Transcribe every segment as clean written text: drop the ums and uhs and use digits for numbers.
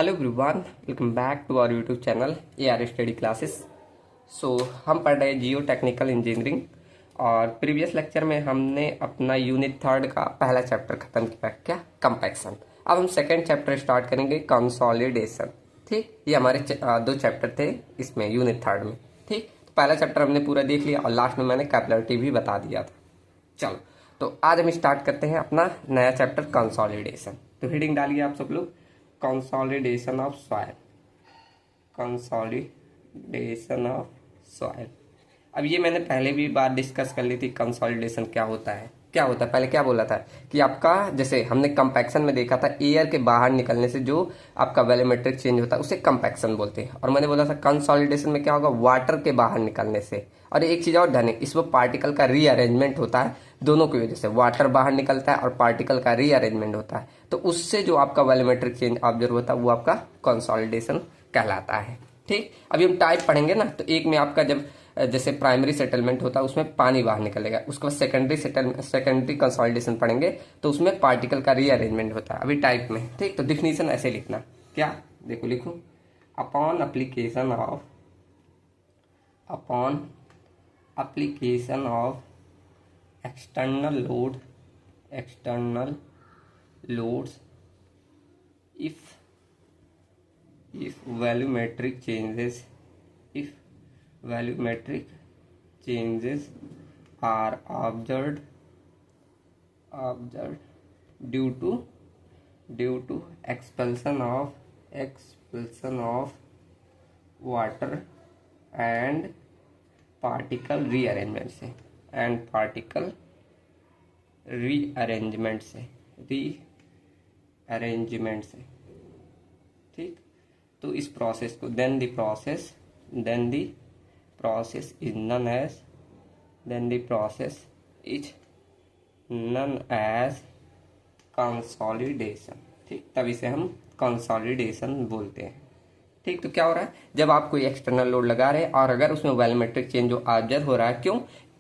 Hello everyone, welcome back to our YouTube channel AR study classes. हम पढ़ रहे हैं जियो टेक्निकल इंजीनियरिंग और प्रीवियस लेक्चर में हमने अपना यूनिट थर्ड का पहला चैप्टर खत्म किया, क्या कंपैक्शन। अब हम सेकंड चैप्टर स्टार्ट करेंगे, कंसोलिडेशन। ठीक, ये हमारे दो चैप्टर थे इसमें यूनिट थर्ड में। ठीक, तो पहला चैप्टर हमने पूरा देख लिया और लास्ट में मैंने कैपिलरिटी भी बता दिया था। चलो, तो आज हम स्टार्ट करते हैं अपना नया चैप्टर कंसोलिडेशन। तो हेडिंग डालिए आप सब लोग, consolidation of soil. Consolidation of soil. अब ये मैंने पहले भी बात डिस्कस कर ली थी, कंसोलिडेशन क्या होता है। पहले क्या बोला था कि आपका, जैसे हमने कंपैक्शन में देखा था, एयर के बाहर निकलने से जो आपका वॉल्यूमेट्रिक चेंज होता है उसे कंपैक्शन बोलते हैं। और मैंने बोला था कंसोलिडेशन में क्या होगा, वाटर के बाहर निकलने से। और एक चीज और ध्यान है, इसमें पार्टिकल का रीअरेंजमेंट होता है, दोनों की वजह से वाटर बाहर निकलता है और पार्टिकल का रीअरेंजमेंट होता है, तो उससे जो आपका वॉल्यूमेट्रिक चेंज ऑब्जर्व होता है वो आपका कंसोलिडेशन कहलाता है। ठीक, अभी हम टाइप पढ़ेंगे ना, तो एक में आपका जब जैसे प्राइमरी सेटलमेंट होता है उसमें पानी बाहर निकलेगा, उसके बाद सेकेंडरी कंसोलिडेशन पढ़ेंगे तो उसमें पार्टिकल का रीअरेंजमेंट होता है। अभी टाइप में, ठीक, तो डिफिनीशन ऐसे लिखना, क्या देखो, लिखो upon application of external loads if volumetric changes are observed due to expulsion of water and particle rearrangement से ठीक। तो इस प्रोसेस को then the process is known as consolidation. ठीक, तब इसे हम कंसोलिडेशन बोलते हैं। ठीक, तो क्या हो रहा है, जब आप कोई एक्सटर्नल लोड लगा रहे हैं और अगर उसमें वॉल्यूमेट्रिक चेंज जो ऑब्जर्व हो रहा है,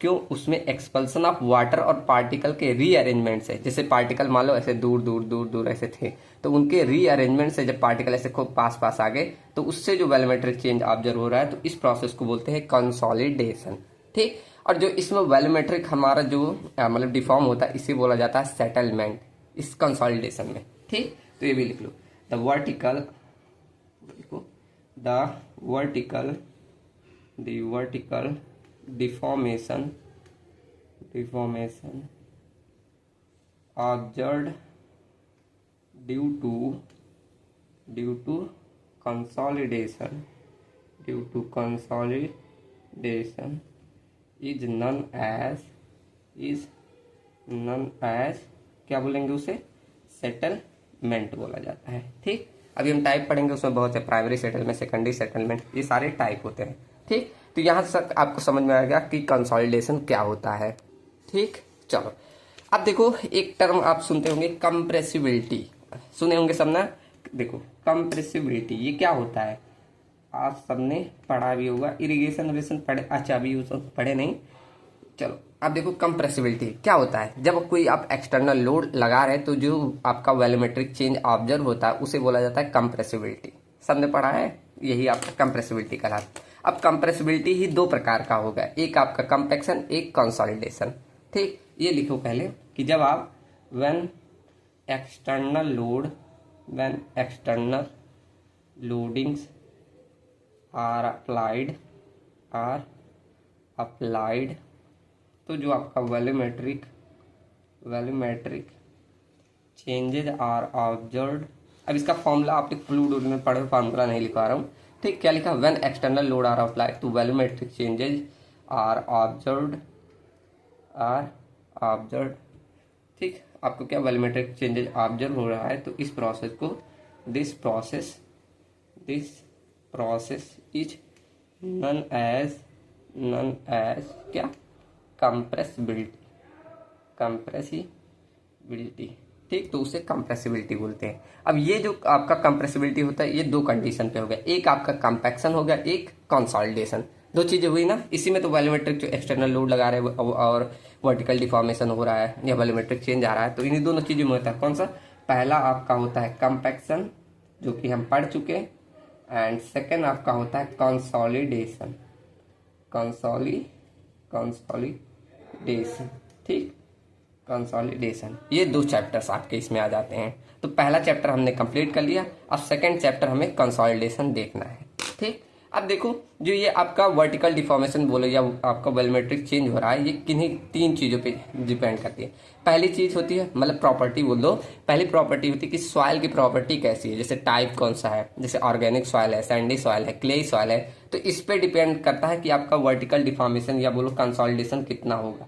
क्यों उसमें एक्सपल्सन ऑफ वाटर और पार्टिकल के रीअरेंजमेंट से, जैसे पार्टिकल मान लो ऐसे दूर ऐसे थे, तो उनके रीअरेंजमेंट से जब पार्टिकल ऐसे खूब पास आ गए तो उससे जो वॉल्यूमेट्रिक चेंज ऑब्जर्व हो रहा है, तो इस प्रोसेस को बोलते हैं कंसोलिडेशन। ठीक, और जो इसमें वॉल्यूमेट्रिक हमारा जो मतलब डिफॉर्म होता है, इसे बोला जाता है सेटलमेंट इस कंसोलिडेशन में। ठीक, तो ये भी लिख लो, the vertical deformation observed due to consolidation is known as क्या बोलेंगे उसे, सेटलमेंट बोला जाता है। ठीक, अभी हम टाइप पढ़ेंगे, उसमें बहुत है, प्राइमरी सेटलमेंट, सेकेंडरी सेटलमेंट, ये सारे टाइप होते हैं। ठीक, तो यहाँ तक आपको समझ में आएगा कि कंसोलिडेशन क्या होता है। ठीक, चलो अब देखो, एक टर्म आप सुनते होंगे, कंप्रेसिबिलिटी, सुने होंगे सब ना। देखो कंप्रेसिबिलिटी ये क्या होता है, आप सबने पढ़ा भी होगा, इरिगेशन पढ़े, अच्छा अभी पढ़े नहीं। चलो अब देखो कंप्रेसिबिलिटी क्या होता है, जब कोई आप एक्सटर्नल लोड लगा रहे हैं तो जो आपका वॉल्यूमेट्रिक चेंज ऑब्जर्व होता है उसे बोला जाता है कंप्रेसिबिलिटी। सबने पढ़ा है, यही आपका कंप्रेसिबिलिटी कहलाता है। अब कंप्रेसिबिलिटी ही दो प्रकार का होगा, एक आपका कंपैक्शन, एक कंसोलिडेशन। ठीक, ये लिखो पहले कि जब आप when external loadings are applied, तो जो आपका वॉल्यूमेट्रिक चेंजेज आर ऑब्जर्व्ड। अब इसका फॉर्मूला आपने फ्लूइड में पढ़े, फॉर्मूला नहीं लिखा रहा हूँ। ठीक, क्या लिखा, when external load are applied तो वॉल्यूमेट्रिक चेंजेज आर ऑब्जर्व्ड। ठीक, आपको क्या वॉल्यूमेट्रिक चेंजेज ऑब्जर्व हो रहा है, तो इस प्रोसेस को this process is known as क्या, कंप्रेसिबिलिटी। ठीक, तो उसे कंप्रेसिबिलिटी बोलते हैं। अब ये जो आपका कंप्रेसिबिलिटी होता है, ये दो कंडीशन पे हो गया, एक आपका कंपैक्शन हो गया, एक कंसोलिडेशन। दो चीजें हुई ना, इसी में तो वॉल्यूमेट्रिक जो एक्सटर्नल लोड लगा रहे हैं और वर्टिकल डिफॉर्मेशन हो रहा है या वॉल्यूमेट्रिक चेंज आ रहा है, तो इन्हीं दोनों चीजों में होता है। कौन सा, पहला आपका होता है कंपैक्शन, जो कि हम पढ़ चुके। एंड सेकेंड आपका होता है कंसोलिडेशन, कंसोलिडेशन, ठीक, कंसोलिडेशन। ये 2 चैप्टर्स आपके इसमें आ जाते हैं। तो पहला चैप्टर हमने कंप्लीट कर लिया, अब सेकंड चैप्टर हमें कंसोलिडेशन देखना है, ठीक। अब देखो, जो ये आपका वर्टिकल डिफॉर्मेशन बोलो या आपका वॉल्यूमेट्रिक चेंज हो रहा है, ये किन्हीं 3 चीज़ों पे डिपेंड करती है। पहली चीज़ होती है, मतलब प्रॉपर्टी बोल दो, पहली प्रॉपर्टी होती है कि सॉइल की प्रॉपर्टी कैसी है, जैसे टाइप कौन सा है, जैसे ऑर्गेनिक सॉइल है, सैंडी सॉइल है, क्ले सॉइल है। तो इस पे डिपेंड करता है कि आपका वर्टिकल डिफॉर्मेशन या बोलो कंसोलिडेशन कितना होगा,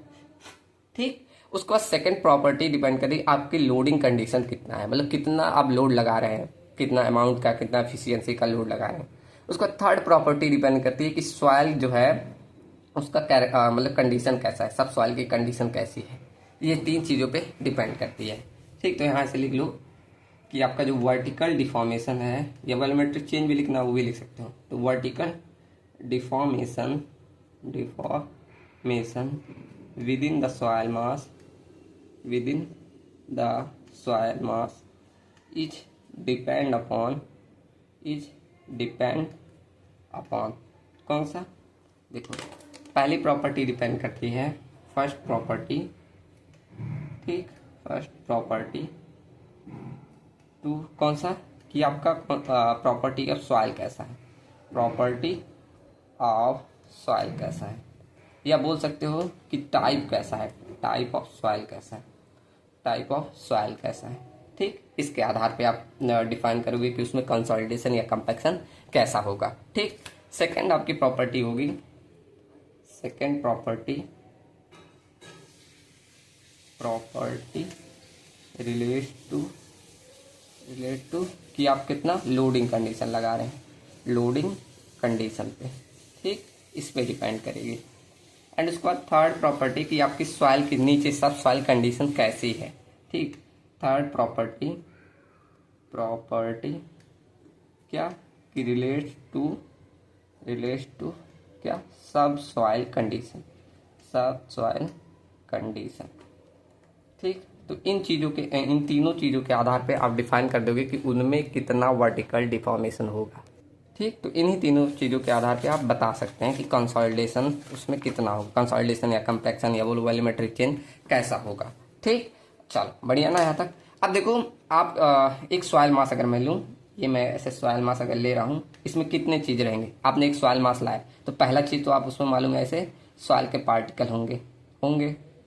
ठीक। उसके बाद सेकंड प्रॉपर्टी डिपेंड करेगी आपकी लोडिंग कंडीशन कितना है, मतलब कितना आप लोड लगा रहे हैं, कितना अमाउंट का, कितना एफिशिएंसी का लोड लगा रहे हैं। उसका थर्ड प्रॉपर्टी डिपेंड करती है कि सॉइल जो है उसका मतलब कंडीशन कैसा है, सब सॉइल की कंडीशन कैसी है। ये 3 चीज़ों पे डिपेंड करती है, ठीक। तो यहाँ से लिख लो कि आपका जो वर्टिकल डिफॉर्मेशन है, या वॉल्यूमेट्रिक चेंज भी लिखना, वो भी लिख सकते हो। तो vertical deformation within the soil mass, is depend upon कौन सा, देखो पहली प्रॉपर्टी डिपेंड करती है फर्स्ट प्रॉपर्टी, ठीक, फर्स्ट प्रॉपर्टी टू कौन सा, कि आपका प्रॉपर्टी ऑफ सॉइल कैसा है, प्रॉपर्टी ऑफ सॉइल कैसा है, या बोल सकते हो कि टाइप कैसा है, टाइप ऑफ सॉइल कैसा है, टाइप ऑफ सॉइल कैसा है, ठीक। इसके आधार पे आप डिफाइन करोगे कि उसमें कंसोलिडेशन या कंपैक्शन कैसा होगा, ठीक। सेकंड आपकी प्रॉपर्टी होगी, सेकंड प्रॉपर्टी रिलेट टू कि आप कितना लोडिंग कंडीशन लगा रहे हैं, लोडिंग कंडीशन पे, ठीक, इस पे डिपेंड करेगी। एंड उसके बाद थर्ड प्रॉपर्टी कि आपकी सॉइल के नीचे सब सॉइल कंडीशन कैसी है, ठीक। थर्ड प्रॉपर्टी क्या, कि रिलेट्स टू क्या, सब सॉइल कंडीशन, ठीक। तो इन तीनों चीज़ों के आधार पे आप डिफाइन कर दोगे कि उनमें कितना वर्टिकल डिफॉर्मेशन होगा, ठीक। तो इन्हीं तीनों चीज़ों के आधार पे आप बता सकते हैं कि कंसोलिडेशन उसमें कितना होगा, कंसोलिडेशन या कंपैक्शन या वॉल्यूमेट्रिक चेंज कैसा होगा, ठीक। चलो बढ़िया ना यहाँ तक। अब देखो आप एक सॉइल मास अगर मैं लूँ, ये मैं ऐसे सॉइल मास अगर ले रहा हूँ, इसमें कितने चीज़ रहेंगे। आपने एक सॉइल मास लाया तो पहला चीज़ तो आप उसमें मालूम है ऐसे सॉइल के पार्टिकल होंगे,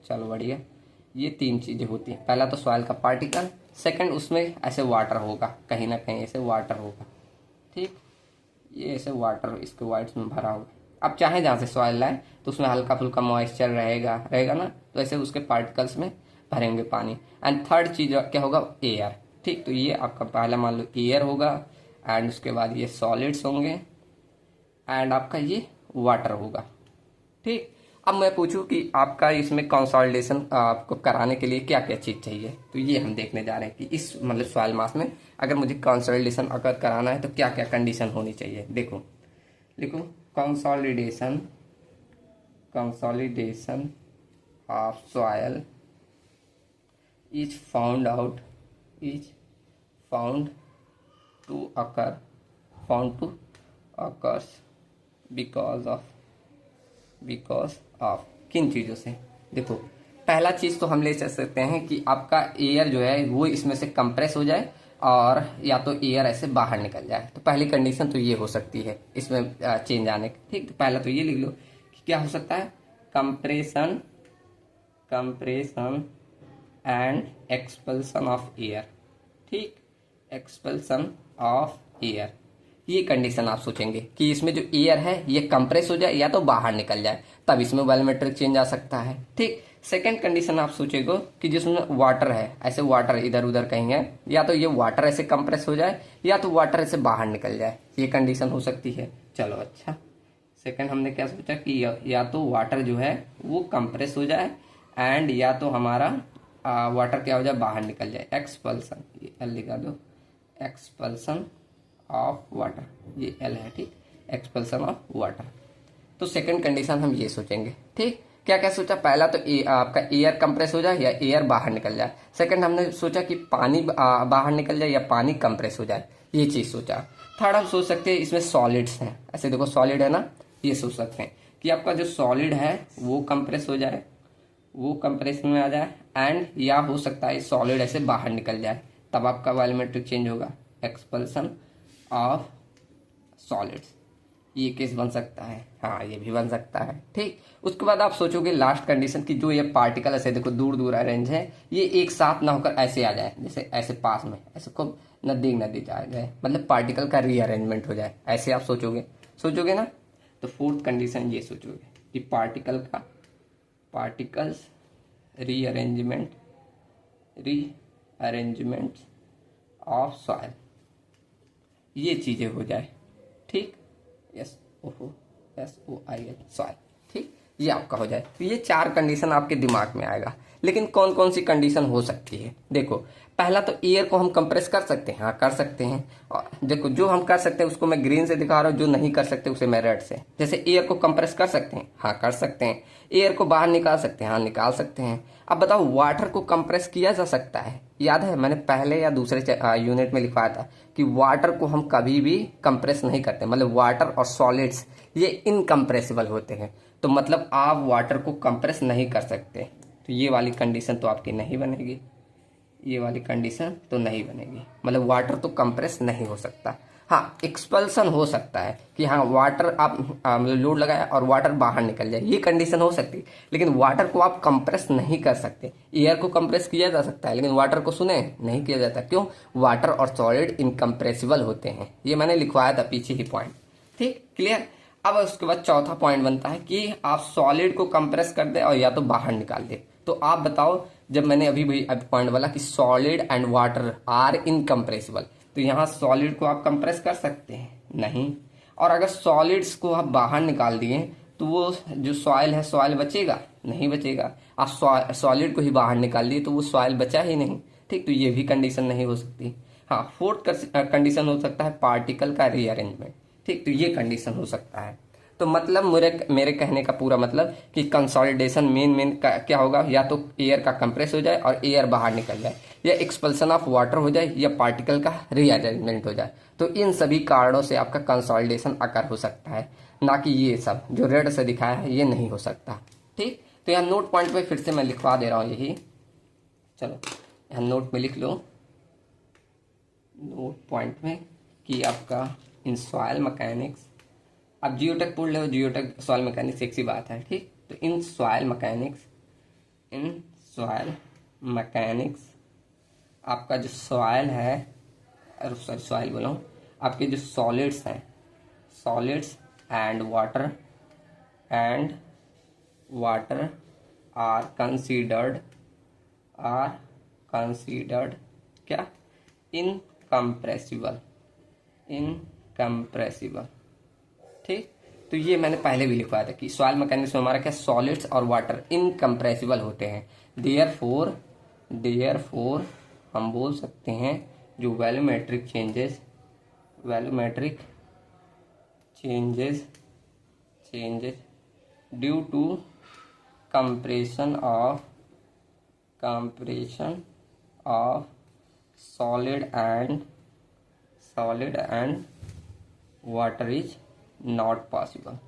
चलो बढ़िया। ये 3 चीज़ें होती हैं, पहला तो सॉइल का पार्टिकल, सेकंड उसमें ऐसे वाटर होगा, कहीं ना कहीं ऐसे वाटर होगा, ठीक। ये ऐसे वाटर इसके वाइट्स में भरा होगा। आप चाहे जहाँ से सॉइल लाए तो उसमें हल्का फुल्का मॉइस्चर रहेगा ना, तो ऐसे उसके पार्टिकल्स में भरेंगे पानी। एंड थर्ड चीज़ क्या होगा, एयर, ठीक। तो ये आपका पहला मान लो एयर होगा, एंड उसके बाद ये सॉलिड्स होंगे, एंड आपका ये वाटर होगा, ठीक। अब मैं पूछूं कि आपका इसमें कंसोलिडेशन आपको कराने के लिए क्या क्या चीज़ चाहिए, तो ये हम देखने जा रहे हैं कि इस मतलब सॉइल मास में अगर मुझे कंसोलिडेशन अगर कराना है तो क्या क्या कंडीशन होनी चाहिए। देखो लिखो, consolidation of soil is found to occurs because of किन चीज़ों से। देखो पहला चीज़ तो हम ले सकते हैं कि आपका एयर जो है वो इसमें से कंप्रेस हो जाए, और या तो एयर ऐसे बाहर निकल जाए। तो पहली कंडीशन तो ये हो सकती है इसमें चेंज आने की, ठीक। तो पहला तो ये लिख लो कि क्या हो सकता है, compression and expulsion of air, ठीक, एक्सपल्सन ऑफ एयर। ये कंडीशन आप सोचेंगे कि इसमें जो एयर है ये कंप्रेस हो जाए या तो बाहर निकल जाए, तब इसमें वॉल्यूमेट्रिक चेंज आ सकता है, ठीक। सेकंड कंडीशन आप सोचेंगे कि जिसमें वाटर है, ऐसे वाटर इधर उधर कहीं है, या तो ये वाटर ऐसे कंप्रेस हो जाए या तो वाटर ऐसे बाहर निकल जाए, ये कंडीशन हो सकती है। चलो अच्छा, सेकंड हमने क्या सोचा कि या तो वाटर जो है वो कंप्रेस हो जाए, एंड या तो हमारा वाटर क्या हो जाए, बाहर निकल जाए, एक्सपल्सन, ये एल लिखा दो, एक्सपल्सन ऑफ वाटर, ये एल है, ठीक, एक्सपल्सन ऑफ वाटर। तो सेकंड कंडीशन हम ये सोचेंगे, ठीक। क्या क्या सोचा, पहला तो आपका एयर कंप्रेस हो जाए या एयर बाहर निकल जाए। सेकंड हमने सोचा कि पानी बाहर निकल जाए या पानी कंप्रेस हो जाए। ये चीज सोचा। थर्ड हम सोच सकते हैं इसमें सॉलिड्स हैं, ऐसे देखो सॉलिड है ना, ये सोच सकते हैं कि आपका जो सॉलिड है वो कंप्रेस हो जाए, वो कंप्रेशन में आ जाए, एंड या हो सकता है सॉलिड ऐसे बाहर निकल जाए, तब आपका वॉल्यूमेट्रिक चेंज होगा, एक्सपल्सन ऑफ सॉलिड्स। ये केस बन सकता है, हाँ ये भी बन सकता है। ठीक, उसके बाद आप सोचोगे लास्ट कंडीशन की जो ये पार्टिकल ऐसे देखो दूर दूर अरेंज है, ये एक साथ ना होकर ऐसे आ जाए, जैसे ऐसे पास में ऐसे खूब नदी नदी जा जाए, मतलब पार्टिकल का रीअरेंजमेंट हो जाए, ऐसे आप सोचोगे ना। तो फोर्थ कंडीशन ये सोचोगे कि पार्टिकल्स रीअरेंजमेंट ऑफ सॉइल, ये चीजें हो जाए। ठीक, SOIL सॉइल। ठीक, ये आपका हो जाए। तो ये 4 कंडीशन आपके दिमाग में आएगा। लेकिन कौन कौन सी कंडीशन हो सकती है? देखो, पहला तो एयर को हम कंप्रेस कर सकते हैं, हाँ कर सकते हैं। और देखो जो हम कर सकते हैं उसको मैं ग्रीन से दिखा रहा हूँ, जो नहीं कर सकते उसे मैं रेड से। जैसे एयर को कंप्रेस कर सकते हैं, हाँ कर सकते हैं। एयर को बाहर निकाल सकते हैं, हाँ निकाल सकते हैं। अब बताओ वाटर को कंप्रेस किया जा सकता है? याद है मैंने पहले या दूसरे यूनिट में लिखवाया था कि वाटर को हम कभी भी कंप्रेस नहीं करते, मतलब वाटर और सॉलिड्स ये इनकम्प्रेसिबल होते हैं। तो मतलब आप वाटर को कंप्रेस नहीं कर सकते, तो ये वाली कंडीशन तो आपकी नहीं बनेगी, ये वाली कंडीशन तो नहीं बनेगी, मतलब वाटर तो कंप्रेस नहीं हो सकता। हाँ एक्सपल्सन हो सकता है कि हाँ वाटर आप मतलब लोड लगाया और वाटर बाहर निकल जाए, ये कंडीशन हो सकती है। लेकिन वाटर को आप कंप्रेस नहीं कर सकते। एयर को कंप्रेस किया जा सकता है लेकिन वाटर को सुने नहीं किया जाता। क्यों? वाटर और सॉलिड इनकम्प्रेसिबल होते हैं, ये मैंने लिखवाया था पीछे ही पॉइंट। ठीक, क्लियर। अब उसके बाद चौथा पॉइंट बनता है कि आप सॉलिड को कंप्रेस कर दे और या तो बाहर निकाल दे। तो आप बताओ, जब मैंने अभी पॉइंट बोला कि solid and water are incompressible, तो यहाँ सॉलिड को आप कंप्रेस कर सकते हैं? नहीं। और अगर सॉलिड्स को आप बाहर निकाल दिए तो वो जो सॉइल है, सॉइल बचेगा? नहीं बचेगा। आप सॉलिड को ही बाहर निकाल दिए तो वो सॉइल बचा ही नहीं। ठीक, तो ये भी कंडीशन नहीं हो सकती। हाँ, फोर्थ कंडीशन हो सकता है पार्टिकल का रीअरेंजमेंट। ठीक, तो ये कंडीशन हो सकता है। तो मतलब मेरे कहने का पूरा मतलब कि कंसोलिडेशन मेन क्या होगा, या तो एयर का कंप्रेस हो जाए और एयर बाहर निकल जाए, या एक्सपल्सन ऑफ वाटर हो जाए, या पार्टिकल का रीअरेंजमेंट हो जाए। तो इन सभी कारणों से आपका कंसोलिडेशन अकर हो सकता है, ना कि ये सब जो रेड से दिखाया है ये नहीं हो सकता। ठीक, तो यहाँ नोट पॉइंट पे फिर से मैं लिखवा दे रहा हूँ यही, चलो यहाँ नोट में लिख लो, नोट पॉइंट में कि आपका इन सॉइल मैकेनिक्स, आप जियोटेक पढ़ लो, जियोटेक सॉइल मैकेनिक्स एक सी बात है। ठीक, तो इन सॉइल मैकेनिक्स आपका जो सॉइल है, सॉरी सॉइल बोला हूँ, आपके जो सॉलिड्स हैं, solids and water are considered क्या? इनकम्प्रेसिबल। ठीक, तो ये मैंने पहले भी लिखवाया था कि सॉइल मैकेनिक्स में हमारा क्या, सॉलिड्स और वाटर इनकम्प्रेसिबल होते हैं। देयरफॉर हम बोल सकते हैं जो volumetric changes due to compression of solid and water is not possible.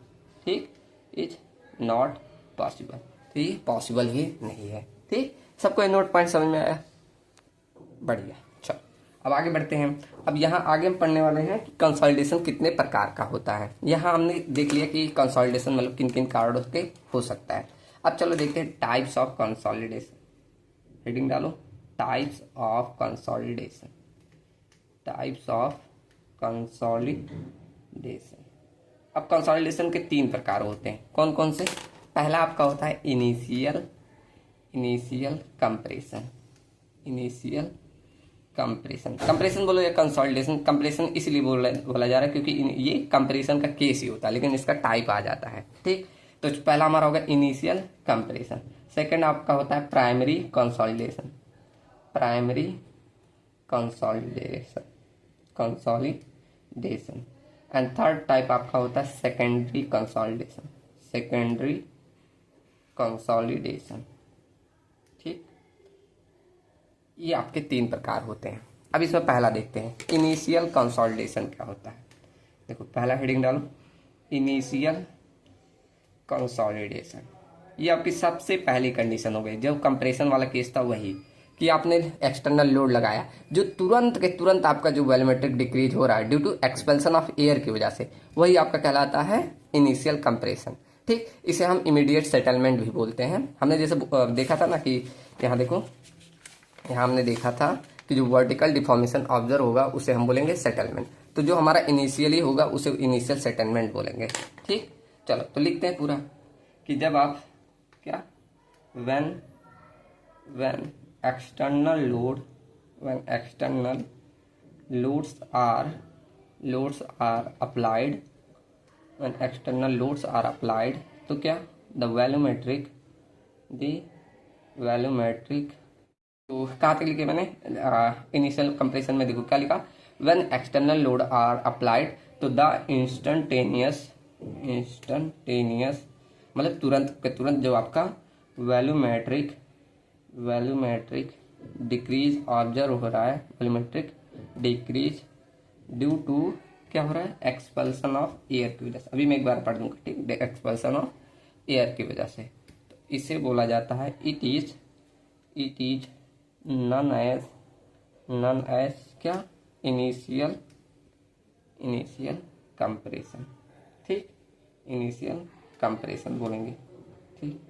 ठीक, इज नॉट पॉसिबल, तो ये पॉसिबल ही नहीं है। ठीक, सबको ये नोट पॉइंट समझ में आया? बढ़िया, चलो अब आगे बढ़ते हैं। अब यहाँ आगे हम पढ़ने वाले हैं कि कंसोलिडेशन कितने प्रकार का होता है। यहाँ हमने देख लिया कि कंसोलिडेशन मतलब किन किन कारणों से हो सकता है। अब चलो देखते हैं टाइप्स ऑफ कंसोलिडेशन। हेडिंग डालो, टाइप्स ऑफ कंसोलिडेशन। अब कंसोलिडेशन के 3 प्रकार होते हैं। कौन कौन से? पहला आपका होता है इनिशियल कंप्रेशन बोलो या कंसोलिडेशन। कंप्रेशन इसलिए बोला जा रहा है क्योंकि ये कंप्रेशन का केस ही होता है, लेकिन इसका टाइप आ जाता है। ठीक, तो पहला हमारा होगा इनिशियल कंप्रेशन। सेकंड आपका होता है primary consolidation and third type आपका होता है सेकेंडरी कंसोलिडेशन। ठीक, ये आपके 3 प्रकार होते हैं। अब इसमें पहला देखते हैं, इनिशियल कंसोलिडेशन क्या होता है। देखो पहला हेडिंग डालो, इनिशियल कंसोलिडेशन। ये आपकी सबसे पहली कंडीशन हो गई। जब कंप्रेशन वाला केस था वही, कि आपने एक्सटर्नल लोड लगाया, जो तुरंत के तुरंत आपका जो वॉल्यूमेट्रिक डिक्रीज हो रहा है due to expansion of air की वजह से, वही आपका कहलाता है इनिशियल कंप्रेशन। ठीक, इसे हम इमीडिएट सेटलमेंट भी बोलते हैं। हमने जैसे देखा था ना कि यहाँ देखो, यहाँ हमने देखा था कि जो वर्टिकल डिफॉर्मेशन ऑब्जर्व होगा उसे हम बोलेंगे सेटलमेंट। तो जो हमारा इनिशियली होगा उसे इनिशियल सेटलमेंट बोलेंगे। ठीक, चलो तो लिखते हैं पूरा, कि जब आप क्या, when external load, when external loads are applied, when external loads are applied, तो क्या, the volumetric तो कहाँ तक लिखे मैंने, इनिशियल कंप्रेशन में देखो क्या लिखा, when external load are applied, तो the instantaneous मतलब तुरंत के तुरंत जो आपका वॉल्यूमेट्रिक डिक्रीज ऑब्जर्व हो रहा है, वॉल्यूमेट्रिक डिक्रीज ड्यू टू क्या हो रहा है, एक्सपल्सन ऑफ एयर की वजह से। अभी मैं एक बार पढ़ दूंगा, ठीक, एक्सपल्सन ऑफ एयर की वजह से। तो इसे बोला जाता है, इट इज नन एज क्या, इनिशियल कंप्रेशन। ठीक, इनिशियल कंप्रेशन बोलेंगे। ठीक,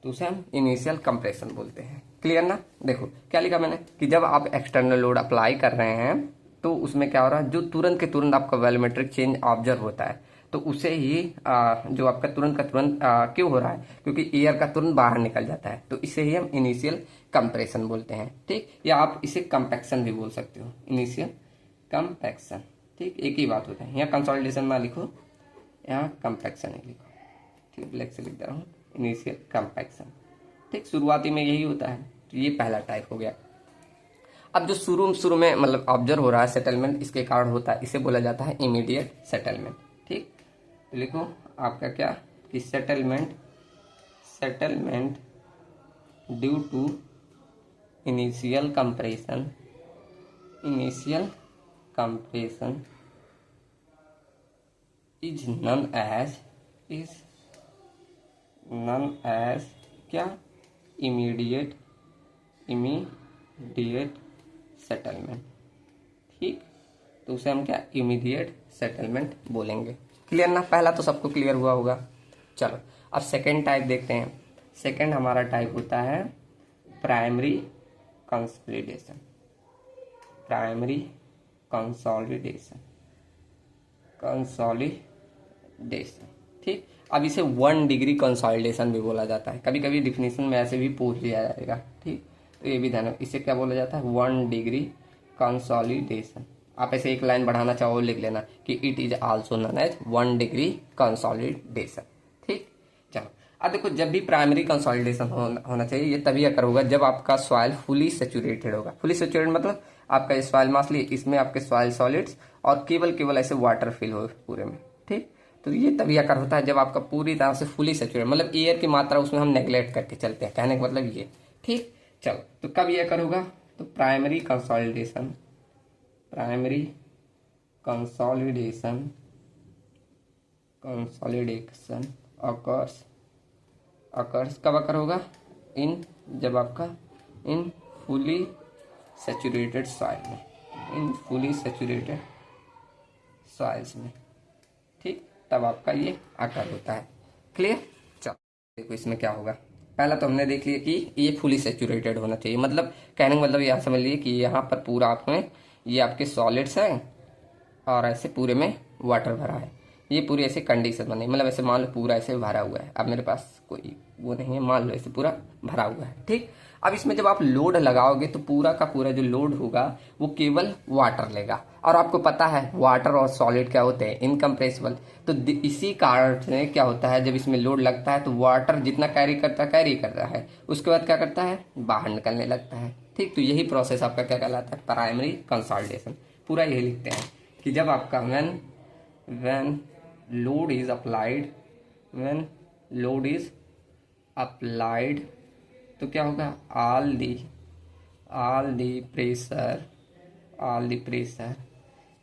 तो उसे हम इनिशियल कंप्रेशन बोलते हैं। क्लियर ना। देखो क्या लिखा मैंने, कि जब आप एक्सटर्नल लोड अप्लाई कर रहे हैं तो उसमें क्या हो रहा है, जो तुरंत के तुरंत आपका वॉल्यूमेट्रिक चेंज ऑब्जर्व होता है, तो उसे ही जो आपका तुरंत का तुरंत क्यों हो रहा है, क्योंकि एयर का तुरंत बाहर निकल जाता है, तो इसे ही हम इनिशियल कंप्रेशन बोलते हैं। ठीक, या आप इसे कंपैक्शन भी बोल सकते हो, इनिशियल कंपैक्शन। ठीक, एक ही बात होता है। यहाँ कंसोलिडेशन ना लिखो, यहाँ कंपैक्शन ही लिखो। ठीक, ब्लैक से लिख दे रहा हूँ, इनिशियल कंपैक्शन। ठीक, शुरुआती में यही होता है। तो ये पहला टाइप हो गया। अब जो शुरू में मतलब ऑब्जर्व हो रहा है सेटलमेंट, इसके कारण होता है, इसे बोला जाता है इमीडिएट सेटलमेंट। ठीक, तो लिखो आपका क्या, कि settlement due to initial compression is known as क्या, इमीडिएट सेटलमेंट। ठीक, तो उसे हम क्या, इमीडिएट सेटलमेंट बोलेंगे। क्लियर ना, पहला तो सबको क्लियर हुआ होगा। चलो अब सेकंड टाइप देखते हैं। सेकंड हमारा टाइप होता है प्राइमरी कंसोलिडेशन। ठीक, अब इसे 1 डिग्री कंसोलिडेशन भी बोला जाता है। कभी कभी डिफिनेशन में ऐसे भी पूछ लिया जाएगा। ठीक, तो ये भी ध्यान, इसे क्या बोला जाता है, 1 डिग्री कंसोलिडेशन। आप ऐसे एक लाइन बढ़ाना चाहो लिख लेना कि it is also known as 1 degree consolidation. ठीक, चलो अब देखो, जब भी प्राइमरी कंसोलिडेशन होना चाहिए, ये तभी अकर होगा जब आपका सॉइल फुली सेचुरेटेड होगा। फुली सेचुरेटेड मतलब आपका सॉइल मास लिए, इसमें आपके सॉइल सॉलिड्स और केवल ऐसे वाटर फिल हो पूरे में। ठीक, तो ये तभी अकर होता है जब आपका पूरी तरह से फुली सेचुरेटेड, मतलब एयर की मात्रा उसमें हम नेग्लेक्ट करके चलते हैं, कहने का मतलब ये। ठीक, चलो तो कब ये अकर होगा, तो प्राइमरी कंसोलिडेशन अकर्स कब अकर होगा, जब आपका इन फुली सेचुरेटेड सॉइल में, सॉइल्स में। ठीक, तब आपका ये अकर होता है। क्लियर। चलो देखो इसमें क्या होगा। पहला तो हमने देख लिया कि ये फुली सेचुरेटेड होना चाहिए, मतलब कहने का मतलब यहाँ समझ लिए कि यहाँ पर पूरा आपमें ये आपके सॉलिड्स हैं और ऐसे पूरे में वाटर भरा है। ये पूरी ऐसे कंडीशन बने, मतलब ऐसे मान लो पूरा ऐसे भरा हुआ है। अब मेरे पास कोई वो नहीं है, मान लो ऐसे पूरा भरा हुआ है। ठीक, अब इसमें जब आप लोड लगाओगे तो पूरा का पूरा जो लोड होगा वो केवल वाटर लेगा, और आपको पता है वाटर और सॉलिड क्या होते हैं, इनकम्प्रेसिबल। तो इसी कारण से क्या होता है, जब इसमें लोड लगता है तो वाटर जितना कैरी करता है, उसके बाद क्या करता है, बाहर निकलने लगता है। ठीक, तो यही प्रोसेस आपका क्या कहलाता है, प्राइमरी कंसोलिडेशन। पूरा यही लिखते हैं कि जब आपका when load is applied तो क्या होगा, all the pressure all the pressure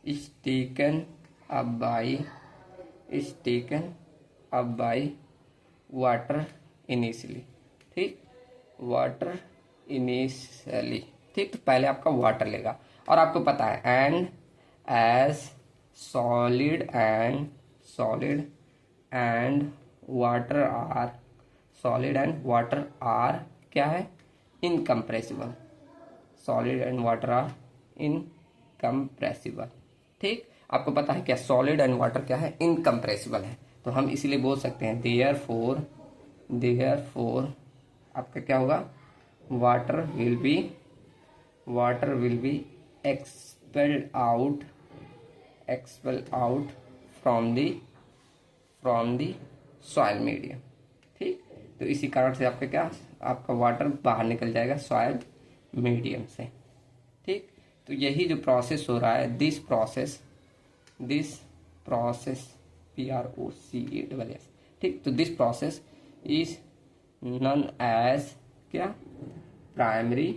is taken up by water initially, ठीक, वाटर इनिशियली, ठीक। तो पहले आपका वाटर लेगा और आपको पता है and as solid and water are क्या है, incompressible, solid and water are incompressible, ठीक। आपको पता है क्या सॉलिड एंड वाटर क्या है, इनकम्प्रेसिबल है। तो हम इसीलिए बोल सकते हैं देयरफॉर आपका क्या होगा, water will be expelled out from the soil medium, ठीक। तो इसी कारण से आपका क्या, आपका वाटर बाहर निकल जाएगा सॉइल मीडियम से, ठीक। तो यही जो प्रोसेस हो रहा है, दिस प्रोसेस PROCESS, ठीक। तो this process is known as क्या, प्राइमरी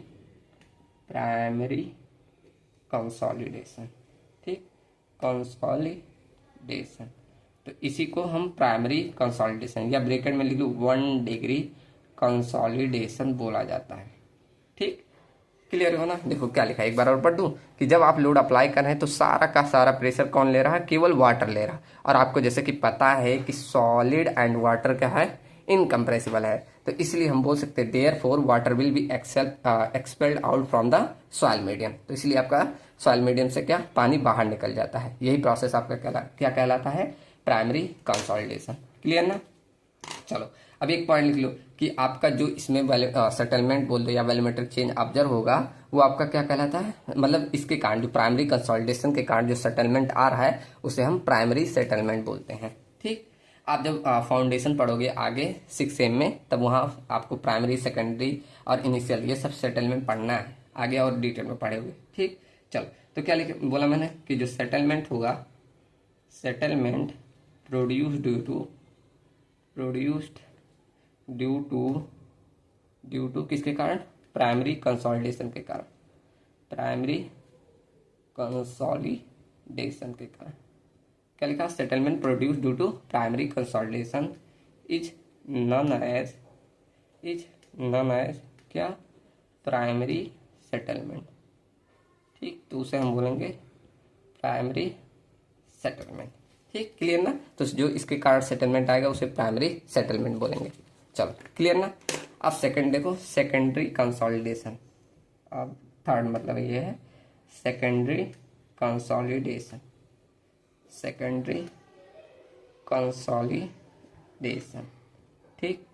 कंसोलिडेशन, ठीक, कंसोलिडेशन। तो इसी को हम प्राइमरी कंसोलिडेशन या ब्रैकेट में लिख लो 1 डिग्री कंसोलिडेशन बोला जाता है, ठीक। क्लियर हो ना। देखो क्या लिखा है, एक बार और पढ़ दूं कि जब आप लोड अप्लाई कर रहे हैं तो सारा का सारा प्रेशर कौन ले रहा है, केवल वाटर ले रहा है। और आपको जैसे कि पता है कि सॉलिड एंड वाटर क्या है, इनकम्प्रेसिबल है। तो इसलिए हम बोल सकते हैं therefore water will be expelled out from the soil medium. तो इसलिए आपका सॉइल मीडियम से क्या, पानी बाहर निकल जाता है। यही प्रोसेस आपका क्या कहलाता है, प्राइमरी कंसोलिडेशन। क्लियर ना। चलो अब एक पॉइंट लिख लो कि आपका जो इसमें सेटलमेंट बोल दो या वॉल्यूमेट्रिक चेंज ऑब्जर्व होगा, वो आपका क्या कहलाता है, मतलब इसके कारण जो प्राइमरी कंसोलिडेशन के कारण जो सेटलमेंट आ रहा है उसे हम प्राइमरी सेटलमेंट बोलते हैं, ठीक। आप जब फाउंडेशन पढ़ोगे आगे 6 में, तब वहाँ आपको प्राइमरी, सेकेंडरी और इनिशियल ये सब सेटलमेंट पढ़ना है, आगे और डिटेल में पढ़ोगे, ठीक। चलो तो क्या बोला मैंने कि जो सेटलमेंट होगा, सेटलमेंट प्रोड्यूस्ड ड्यू टू किसके कारण, प्राइमरी कंसोलिडेशन के कारण, प्राइमरी कंसोलिडेशन के कारण। क्या लिखा, settlement produce due to primary consolidation is known as क्या, प्राइमरी सेटलमेंट, ठीक। तो उसे हम बोलेंगे प्राइमरी सेटलमेंट, ठीक। क्लियर ना। तो जो इसके कारण सेटलमेंट आएगा उसे प्राइमरी सेटलमेंट बोलेंगे। चलो क्लियर ना। अब सेकंड देखो, सेकेंडरी कंसोलिडेशन। अब थर्ड मतलब ये है सेकेंडरी कंसोलिडेशन, ठीक।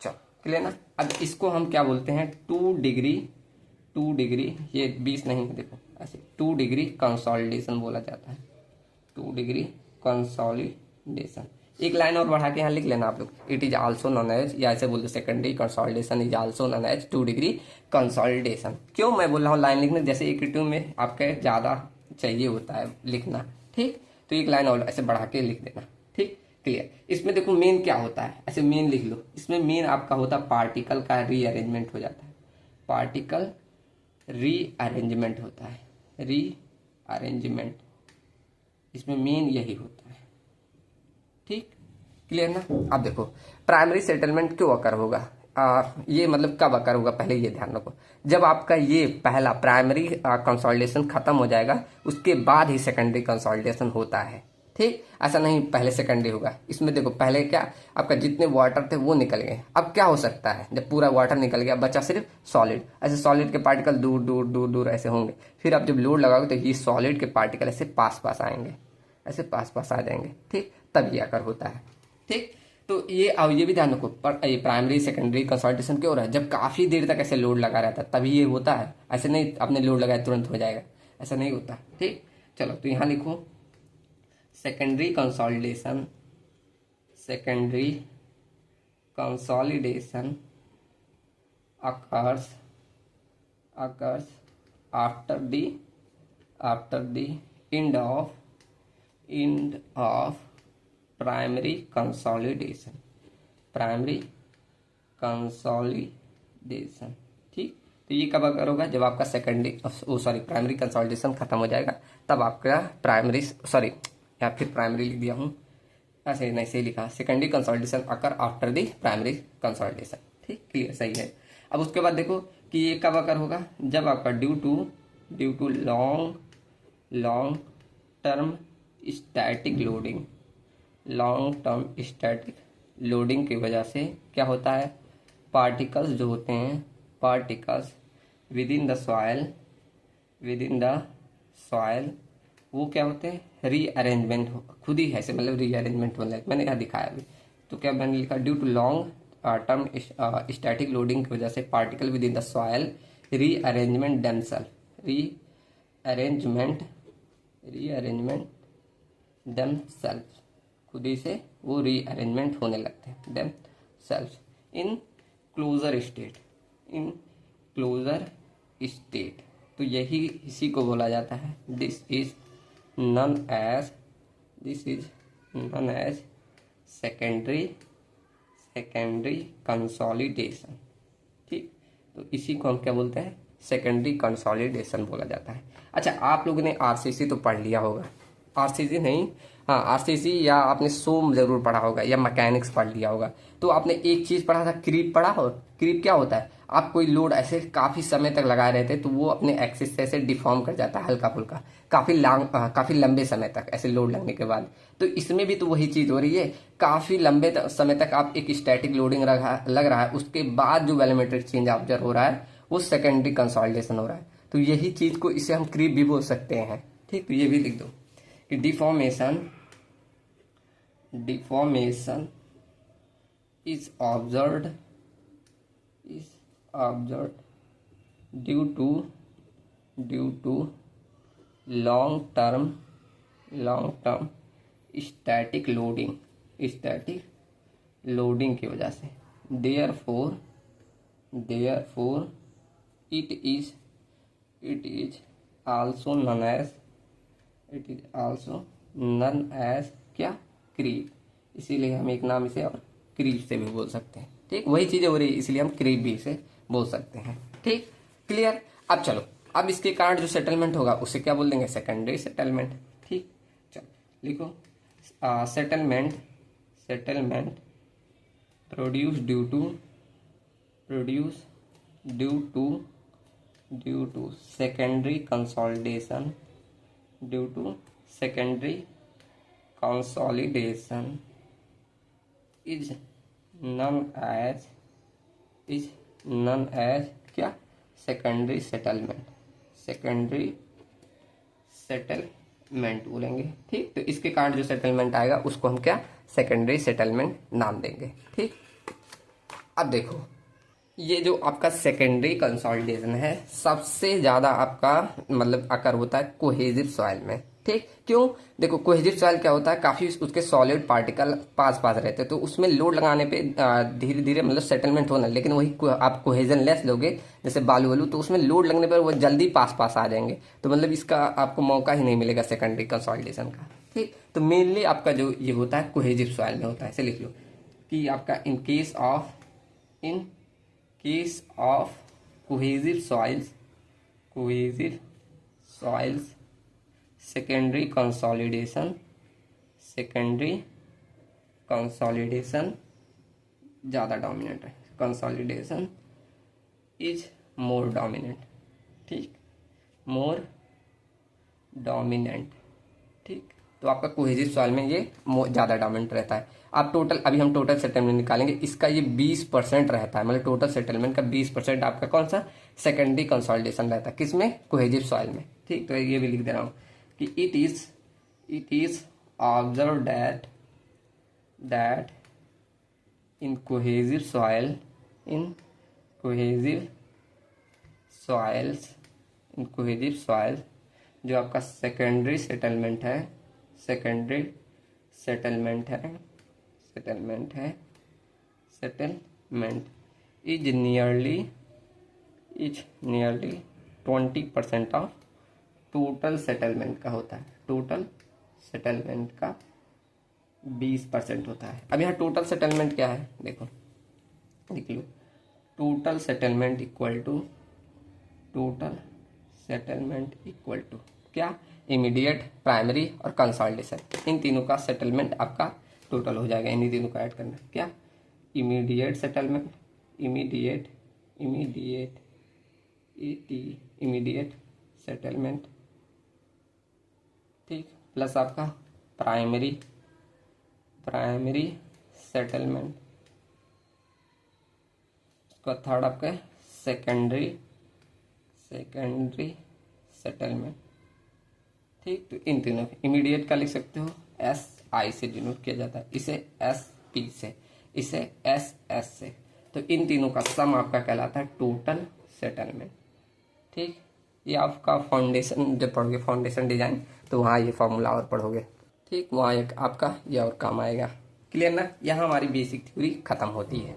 चलो क्लियर ना। अब इसको हम क्या बोलते हैं, 2 डिग्री, ये 20 नहीं है, देखो ऐसे 2 डिग्री कंसोलिडेशन बोला जाता है, 2 डिग्री कंसोलिडेशन। एक लाइन और बढ़ा के यहाँ लिख लेना आप लोग, it is also known as, या ऐसे बोल दो secondary consolidation is also known as 2 degree consolidation. क्यों मैं बोल रहा हूँ लाइन लिखने, जैसे एक टू में आपके ज़्यादा चाहिए होता है लिखना, ठीक। तो एक लाइन और ऐसे बढ़ा के लिख देना, ठीक। क्लियर। इसमें देखो मेन क्या होता है, ऐसे मेन लिख लो। इसमें मेन आपका होता है पार्टिकल का रीअरेंजमेंट हो जाता है, पार्टिकल रीअरेंजमेंट होता है, रीअरेंजमेंट इसमें मेन यही होता है, ठीक। क्लियर ना। अब देखो प्राइमरी सेटलमेंट क्यों अकर होगा, ये मतलब कब अकर होगा, पहले ये ध्यान रखो, जब आपका ये पहला प्राइमरी कंसोलिडेशन खत्म हो जाएगा उसके बाद ही सेकेंडरी कंसोलिडेशन होता है, ठीक। ऐसा नहीं पहले सेकेंडरी होगा। इसमें देखो पहले क्या, आपका जितने वाटर थे वो निकल गए। अब क्या हो सकता है, जब पूरा वाटर निकल गया बचा सिर्फ सॉलिड, ऐसे सॉलिड के पार्टिकल दूर दूर दूर दूर ऐसे होंगे। फिर आप जब लोड लगाओगे तो ये सॉलिड के पार्टिकल ऐसे पास पास आएंगे, ऐसे पास पास आ जाएंगे, ठीक। तब ये आकर होता है, ठीक। तो ये अब ये भी ध्यान रखो, पर ये प्राइमरी सेकेंडरी कंसोलिडेशन क्यों हो रहा है, जब काफी देर तक ऐसे लोड लगा रहता है तभी ये होता है। ऐसे नहीं आपने लोड लगाया तुरंत हो जाएगा, ऐसा नहीं होता, ठीक। चलो तो यहाँ लिखो secondary consolidation occurs after the end of primary consolidation, ठीक। तो ये कब अगर होगा, जब आपका प्राइमरी कंसोलिडेशन खत्म हो जाएगा, तब आपका या फिर प्राइमरी लिख दिया हूँ, ऐसे नहीं सही लिखा, secondary consolidation occur after the primary consolidation. ठीक, क्लियर, सही है। अब उसके बाद देखो कि ये कब अकर होगा, जब आपका due to long term static loading की वजह से क्या होता है, पार्टिकल्स जो होते हैं, particles with in the soil वो क्या होते हैं, रीअरेंजमेंट खुद ही है, ऐसे मतलब रीअरेंजमेंट होने लगे, मैंने यहाँ दिखाया अभी। तो क्या मैंने लिखा, due to long term static loading की वजह से particle within the soil rearrangement themself खुद ही से वो रीअरेंजमेंट होने लगते हैं देमसेल्फ इन क्लोजर स्टेट। तो यही इसी को बोला जाता है, this is known as secondary consolidation. ठीक, तो इसी को हम क्या बोलते हैं, सेकेंडरी कंसोलिडेशन बोला जाता है। अच्छा, आप लोगों ने आरसीसी तो पढ़ लिया होगा, आरसीसी नहीं, हाँ आरसीसी, या आपने सोम जरूर पढ़ा होगा, या मैकेनिक्स पढ़ लिया होगा। तो आपने एक चीज पढ़ा था, क्रीप पढ़ा हो। क्रीप क्या होता है, आप कोई लोड ऐसे काफी समय तक लगाए रहते तो वो अपने एक्सिस से ऐसे डिफॉर्म कर जाता है हल्का फुल्का, काफी लंबे समय तक ऐसे लोड लगने के बाद। तो इसमें भी तो वही चीज हो रही है, काफी लंबे समय तक आप एक स्टैटिक लोडिंग लग रहा है, उसके बाद जो वॉल्यूमेट्रिक चेंज ऑब्जर्व हो रहा है वो सेकेंडरी कंसोलिडेशन हो रहा है। तो यही चीज को, इसे हम क्रीप भी बोल सकते हैं। ठीक, तो ये भी लिख दो कि deformation is observed due to long term static loading की वजह से। therefore it is also known as क्या, क्रीप। इसीलिए हम एक नाम इसे और क्रीप से भी बोल सकते हैं। ठीक, वही चीजें हो रही है, इसलिए हम क्रीप भी इसे बोल सकते हैं। ठीक, क्लियर। अब चलो, अब इसके कारण जो सेटलमेंट होगा उसे क्या बोल देंगे, सेकेंडरी सेटलमेंट। ठीक, चलो लिखो, settlement produce due to secondary consolidation is known as क्या, सेकेंडरी सेटलमेंट बोलेंगे। ठीक, तो इसके कारण जो सेटलमेंट आएगा उसको हम क्या, सेकेंडरी सेटलमेंट नाम देंगे। ठीक, अब देखो, ये जो आपका सेकेंडरी कंसोलिडेशन है, सबसे ज्यादा आपका मतलब अकर होता है कोहेजिव सॉइल में। ठीक, क्यों, देखो कोहेजिव सॉइल क्या होता है, काफी उसके सॉलिड पार्टिकल पास रहते हैं, तो उसमें लोड लगाने पे धीरे धीरे मतलब सेटलमेंट होना। लेकिन वही आप कोहेजन लेस लोगे, जैसे बालू वालू, तो उसमें लोड लगने पर वो जल्दी पास आ जाएंगे, तो मतलब इसका आपको मौका ही नहीं मिलेगा सेकेंडरी कंसोलिडेशन का। ठीक, तो मेनली आपका जो ये होता है कोहेजिव सॉइल में होता है। ऐसे लिख लो कि आपका in case of cohesive soils secondary consolidation ज़्यादा डोमिनेंट है, कंसोलिडेशन इज मोर डोमिनेंट। ठीक, मोर डोमिनेंट। ठीक, तो आपका कोहेजिव सॉइल में ये ज़्यादा डोमिनेंट रहता है। आप टोटल, अभी हम टोटल सेटलमेंट निकालेंगे, इसका ये 20% रहता है, मतलब टोटल सेटलमेंट का 20% आपका कौन सा, सेकेंडरी कंसोलिडेशन रहता है, किसमें, कोहेजिव सॉइल में। ठीक, तो ये भी लिख दे रहा हूँ कि it is observe that in cohesive soils जो आपका secondary settlement is nearly 20% of total settlement का होता है। टोटल सेटलमेंट का 20% होता है। अब यहाँ टोटल सेटलमेंट क्या है, देखो लिख लो, total settlement equal to total settlement equal to क्या, इमीडिएट, प्राइमरी और कंसोलिडेशन, इन तीनों का सेटलमेंट आपका टोटल हो जाएगा। इन्हीं तीनों का ऐड करना क्या, immediate settlement, immediate immediate immediate settlement, ठीक, प्लस आपका प्राइमरी सेटलमेंट, उसका थर्ड आपका सेकेंडरी सेटलमेंट, ठीक। तो इन तीनों इमीडिएट का लिख सकते हो एस आई से डिनोट किया जाता है, इसे एस पी से, इसे एस एस से। तो इन तीनों का सम आपका कहलाता है टोटल सेटलमेंट, ठीक। ये आपका फाउंडेशन जब पढ़ोगे, फाउंडेशन डिजाइन, तो वहाँ ये फॉर्मूला और पढ़ोगे, ठीक, वहाँ एक आपका ये और काम आएगा। क्लियर ना, यहाँ हमारी बेसिक थ्योरी खत्म होती है।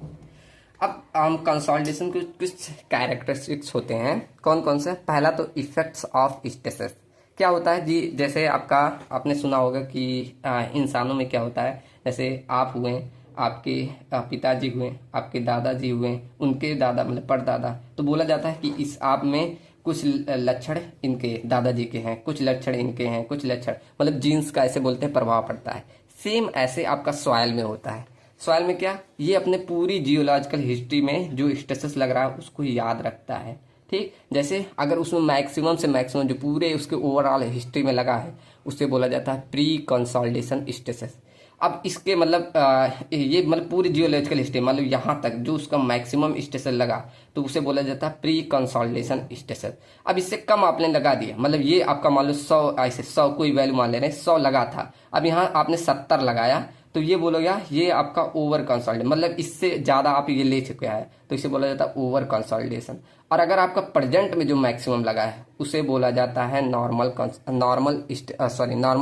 अब हम कंसोलिडेशन के कुछ कैरेक्टरिस्टिक्स होते हैं, कौन कौन से। पहला तो इफेक्ट्स ऑफ स्ट्रेसेस, क्या होता है जी, जैसे आपका आपने सुना होगा कि इंसानों में क्या होता है, जैसे आप हुए, आपके पिताजी हुए, आपके दादाजी हुए, उनके दादा मतलब परदादा, तो बोला जाता है कि इस आप में कुछ लक्षण इनके दादाजी के हैं, कुछ लक्षण इनके हैं, कुछ लक्षण मतलब जीन्स का ऐसे बोलते हैं प्रभाव पड़ता है। सेम ऐसे आपका सॉइल में होता है। सॉइल में क्या, ये अपने पूरी जियोलॉजिकल हिस्ट्री में जो स्ट्रेसेस लग रहा है उसको याद रखता है, ठीक। जैसे अगर उसमें मैक्सिमम से मैक्सिमम जो पूरे उसके ओवरऑल हिस्ट्री में लगा है उससे बोला जाता है प्री कंसोलिडेशन स्ट्रेसेस। अब इसके मतलब ये मतलब पूरी जियोलॉजिकल हिस्ट्री मतलब यहाँ तक जो उसका मैक्सिमम स्ट्रेसेस लगा तो उसे बोला जाता है प्री कंसोलिडेशन स्ट्रेसेस। अब इससे कम आपने लगा दिया, मतलब ये आपका मान लो 100, ऐसे 100 कोई वैल्यू मान ले रहे हैं, 100 लगा था, अब यहाँ आपने 70 लगाया, तो ये बोलोगे ये आपका ओवर कंसोलिडेशन, मतलब इससे ज्यादा आप ये ले चुके हैं, तो इसे बोला जाता है ओवर कंसोलिडेशन। और अगर आपका प्रेजेंट में जो मैक्सिमम लगा है उसे बोला जाता है नॉर्मल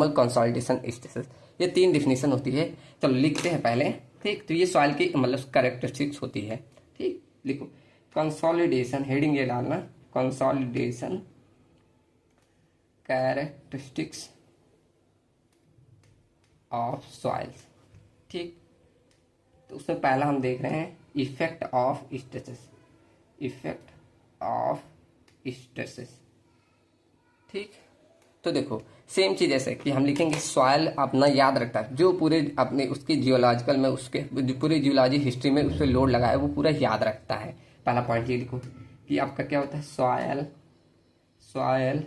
कंसोलिडेशन स्ट्रेसेस। ये 3 डिफिनीशन होती है। चलो लिखते हैं पहले, ठीक। तो ये सॉइल की मतलब कैरेक्टरिस्टिक्स होती है, ठीक। लिखो कंसोलिडेशन, हेडिंग ये डालना, कंसोलिडेशन कैरेक्टरिस्टिक्स ऑफ सॉइल्स, ठीक। तो उसमें पहला हम देख रहे हैं effect of stresses, effect of stresses, ठीक। तो देखो सेम चीज ऐसे कि हम लिखेंगे सॉइल अपना याद रखता है, जो पूरे अपने उसके जियोलॉजिकल में उसके पूरे जियोलॉजी हिस्ट्री में उस पर लोड लगा है वो पूरा याद रखता है। पहला पॉइंट ये लिखो कि आपका क्या होता है, soil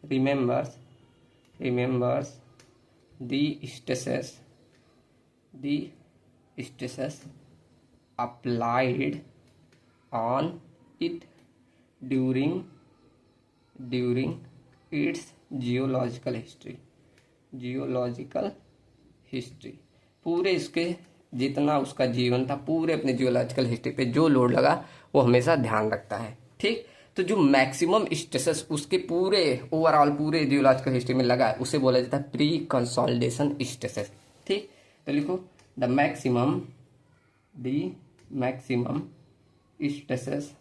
remembers the stresses applied on it during its geological history। पूरे इसके जितना उसका जीवन था, पूरे अपने जियोलॉजिकल हिस्ट्री पे जो लोड लगा वो हमेशा ध्यान रखता है, ठीक। तो जो मैक्सिमम स्ट्रेसेस उसके पूरे ओवरऑल पूरे जियोलॉजिकल हिस्ट्री में लगा है उसे बोला जाता है प्री कंसोलिडेशन स्ट्रेसेस, ठीक। तो लिखो the maximum stresses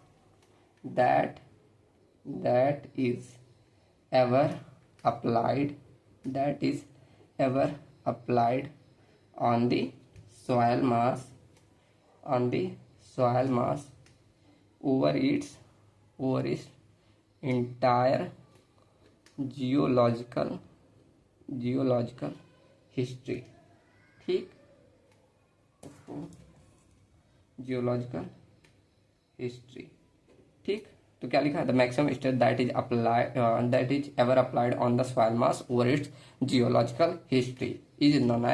that is ever applied on the soil mass over its entire geological history, ठीक। जियोलॉजिकल हिस्ट्री, ठीक। तो क्या लिखा है, the maximum stress that is ever applied on the soil mass over its geological history is known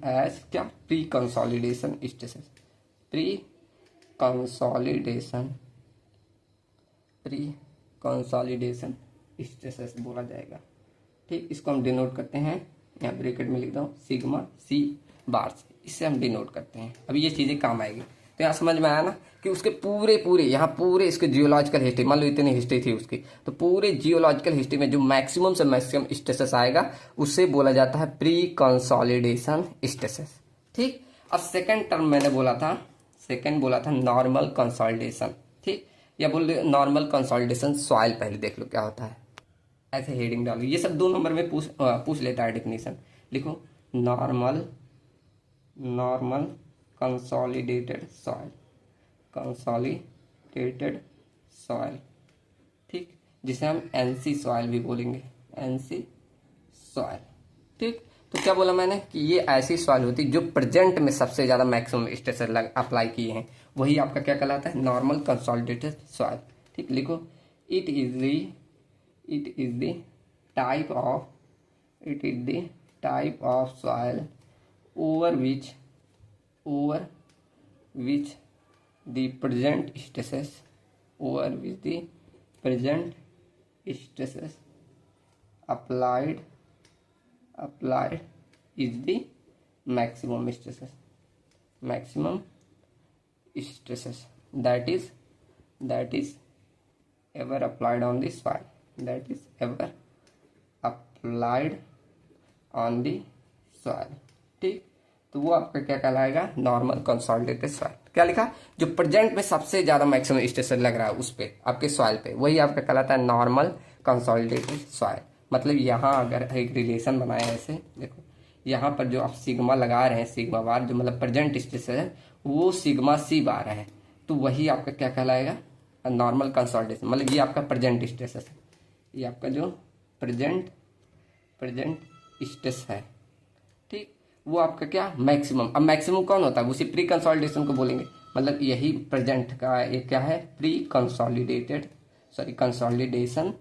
as क्या, pre consolidation stresses, pre consolidation stresses बोला जाएगा, ठीक। इसको हम डिनोट करते हैं, यहाँ ब्रैकेट में लिख दो सिग्मा सी बार्स, इससे हम डिनोट करते हैं। अभी ये चीजें काम आएगी। तो यहाँ समझ में आया ना कि उसके पूरे यहाँ पूरे इसके जियोलॉजिकल हिस्ट्री, मान लो इतनी हिस्ट्री थी उसकी, तो पूरे जियोलॉजिकल हिस्ट्री में जो मैक्सिमम से मैक्सिमम स्ट्रेसेस आएगा उससे बोला जाता है प्री कंसोलिडेशन स्ट्रेसेस, ठीक। अब सेकेंड टर्म मैंने बोला था नॉर्मल कंसोलिडेशन, ठीक। या बोल नॉर्मल कंसोलिडेशन सॉइल, पहले देख लो क्या होता है, ऐसे हेडिंग डालो, ये सब 2 नंबर में पूछ लेता है डेफिनेशन। लिखो normal consolidated soil, consolidated soil, ठीक, जिसे हम एनसी सॉइल भी बोलेंगे, एनसी सॉइल, ठीक। तो क्या बोला मैंने कि ये ऐसी सॉइल होती है जो प्रेजेंट में सबसे ज्यादा मैक्सिमम स्ट्रेस अप्लाई किए हैं, वही आपका क्या कहलाता है, नॉर्मल कंसोलिडेटेड सॉइल, ठीक। लिखो, it is the type of soil over which the present stresses applied is the maximum stresses that is ever applied on the soil, ठीक। तो वो आपका क्या कहलाएगा, नॉर्मल कंसोलिडेटेड सॉइल। क्या लिखा, जो प्रेजेंट में सबसे ज्यादा मैक्सिमम स्ट्रेस लग रहा है उस पे, आपके सॉइल पे, वही आपका कहलाता है नॉर्मल कंसोलिडेटेड सॉइल। मतलब यहाँ अगर एक रिलेशन बनाया है ऐसे, देखो यहाँ पर जो आप सिग्मा लगा रहे हैं, सिग्मा बार जो मतलब प्रेजेंट स्ट्रेस है, वो सिग्मा सी बार है, तो वही आपका क्या कहलाएगा, नॉर्मल कंसोलिडेशन। मतलब ये आपका प्रेजेंट स्ट्रेस है, ये आपका जो प्रेजेंट स्ट्रेस है, ठीक, वो आपका क्या, मैक्सिमम। अब मैक्सिमम कौन होता है, उसी प्री कंसोलिडेशन को बोलेंगे। मतलब यही प्रेजेंट का एक क्या है, कंसोलिडेशन